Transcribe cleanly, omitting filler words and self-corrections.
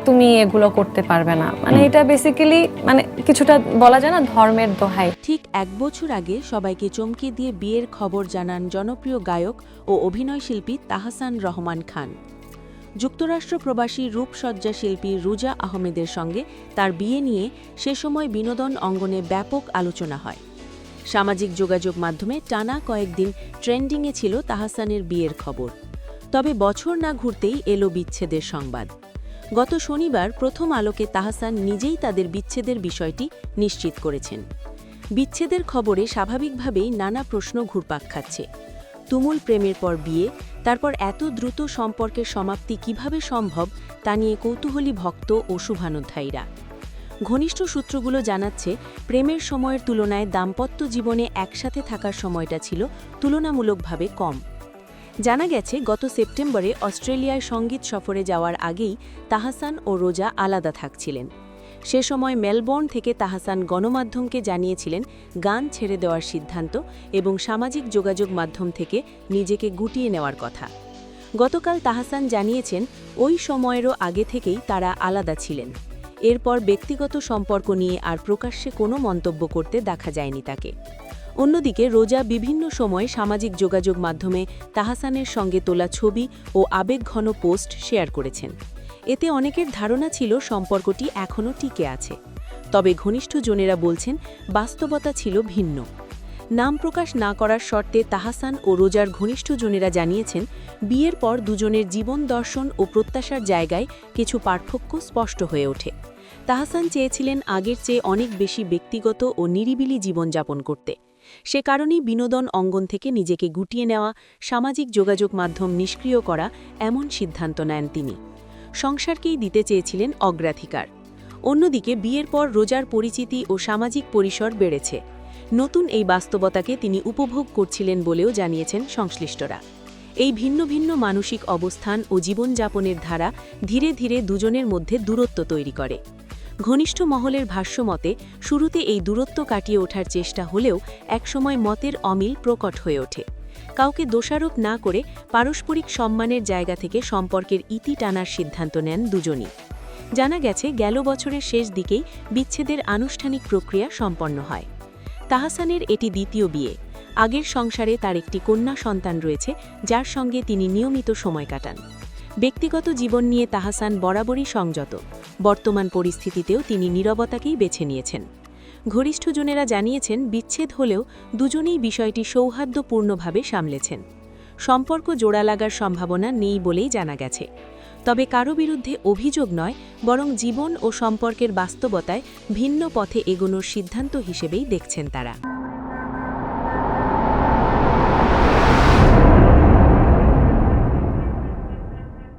তুমি এগুলো করতে পারবে না, মানে এটা বেসিক্যালি মানে কিছুটা বলা যায় না ধর্মের দোহাই। ঠিক 1 বছর আগে সবাইকে চমকে দিয়ে বিয়ের খবর জানান জনপ্রিয় গায়ক ও অভিনয়শিল্পী তাহসান রহমান খান। যুক্তরাষ্ট্র প্রবাসী রূপসজ্জা শিল্পী রুজা আহমেদের সঙ্গে তার বিয়ে নিয়ে সে সময় বিনোদন অঙ্গনে ব্যাপক আলোচনা হয়। সামাজিক যোগাযোগ মাধ্যমে টানা কয়েকদিন ট্রেন্ডিংয়ে ছিল তাহসানের বিয়ের খবর। তবে বছর না ঘুরতেই এলো বিচ্ছেদের সংবাদ। গত শনিবার প্রথম আলোকে তাহসান নিজেই তাদের বিচ্ছেদের বিষয়টি নিশ্চিত করেছেন। বিচ্ছেদের খবরে স্বাভাবিকভাবেই নানা প্রশ্ন ঘুরপাক খাচ্ছে। তুমুল প্রেমের পর বিয়ে, তারপর এত দ্রুত সম্পর্কের সমাপ্তি কিভাবে সম্ভব তা নিয়ে কৌতূহলী ভক্ত ও শুভানুধ্যায়ীরা। ঘনিষ্ঠ সূত্রগুলো জানাচ্ছে, প্রেমের সময়ের তুলনায় দাম্পত্য জীবনে একসাথে থাকার সময়টা ছিল তুলনামূলকভাবে কম। জানা গেছে, গত সেপ্টেম্বরে অস্ট্রেলিয়ায় সঙ্গীত সফরে যাওয়ার আগেই তাহসান ও রোজা আলাদা থাকছিলেন। সে সময় মেলবোর্ন থেকে তাহসান গণমাধ্যমকে জানিয়েছিলেন গান ছেড়ে দেওয়ার সিদ্ধান্ত এবং সামাজিক যোগাযোগ মাধ্যম থেকে নিজেকে গুটিয়ে নেওয়ার কথা। গতকাল তাহসান জানিয়েছেন, ওই সময়েরও আগে থেকেই তারা আলাদা ছিলেন। এরপর ব্যক্তিগত সম্পর্ক নিয়ে আর প্রকাশ্যে কোনো মন্তব্য করতে দেখা যায়নি তাকে। অন্যদিকে রোজা বিভিন্ন সময় সামাজিক যোগাযোগ মাধ্যমে তাহসানের সঙ্গে তোলা ছবি ও আবেগঘন পোস্ট শেয়ার করেছেন। এতে অনেকের ধারণা ছিল সম্পর্কটি এখনও টিকে আছে। তবে ঘনিষ্ঠজনেরা বলছেন বাস্তবতা ছিল ভিন্ন। নাম প্রকাশ না করার শর্তে তাহসান ও রোজার ঘনিষ্ঠজনেরা জানিয়েছেন, বিয়ের পর দুজনের জীবন দর্শন ও প্রত্যাশার জায়গায় কিছু পার্থক্য স্পষ্ট হয়ে ওঠে। তাহসান চেয়েছিলেন আগের চেয়ে অনেক বেশি ব্যক্তিগত ও নিরিবিলি জীবনযাপন করতে। সে কারণেই বিনোদন অঙ্গন থেকে নিজেকে গুটিয়ে নেওয়া, সামাজিক যোগাযোগ মাধ্যম নিষ্ক্রিয় করা এমন সিদ্ধান্ত নেন তিনি। সংসারকেই দিতে চেয়েছিলেন অগ্রাধিকার। অন্যদিকে বিয়ের পর রোজার পরিচিতি ও সামাজিক পরিসর বেড়েছে। নতুন এই বাস্তবতাকে তিনি উপভোগ করছিলেন বলেও জানিয়েছেন সংশ্লিষ্টরা। এই ভিন্ন ভিন্ন মানসিক অবস্থান ও জীবনযাপনের ধারা ধীরে ধীরে দুজনের মধ্যে দূরত্ব তৈরি করে। ঘনিষ্ঠ মহলের ভাষ্যমতে, শুরুতে এই দূরত্ব কাটিয়ে ওঠার চেষ্টা হলেও একসময় মতের অমিল প্রকট হয়ে ওঠে। কাউকে দোষারোপ না করে পারস্পরিক সম্মানের জায়গা থেকে সম্পর্কের ইতি টানার সিদ্ধান্ত নেন দুজনই। জানা গেছে, গেল বছরের শেষ দিকেই বিচ্ছেদের আনুষ্ঠানিক প্রক্রিয়া সম্পন্ন হয়। তাহসানের এটি দ্বিতীয় বিয়ে। আগের সংসারে তার একটি কন্যা সন্তান রয়েছে, যার সঙ্গে তিনি নিয়মিত সময় কাটান। ব্যক্তিগত জীবন নিয়ে তাহসান বরাবরই সংযত। বর্তমান পরিস্থিতিতেও তিনি নীরবতাকেই বেছে নিয়েছেন। ঘনিষ্ঠজনেরা জানিয়েছেন, বিচ্ছেদ হলেও দুজনেই বিষয়টি সৌহার্দ্যপূর্ণভাবে সামলেছেন। সম্পর্ক জোড়া লাগার সম্ভাবনা নেই বলেই জানা গেছে। তবে কারো বিরুদ্ধে অভিযোগ নয়, বরং জীবন ও সম্পর্কের বাস্তবতায় ভিন্ন পথে এগোনোর সিদ্ধান্ত হিসেবেই দেখছেন তারা।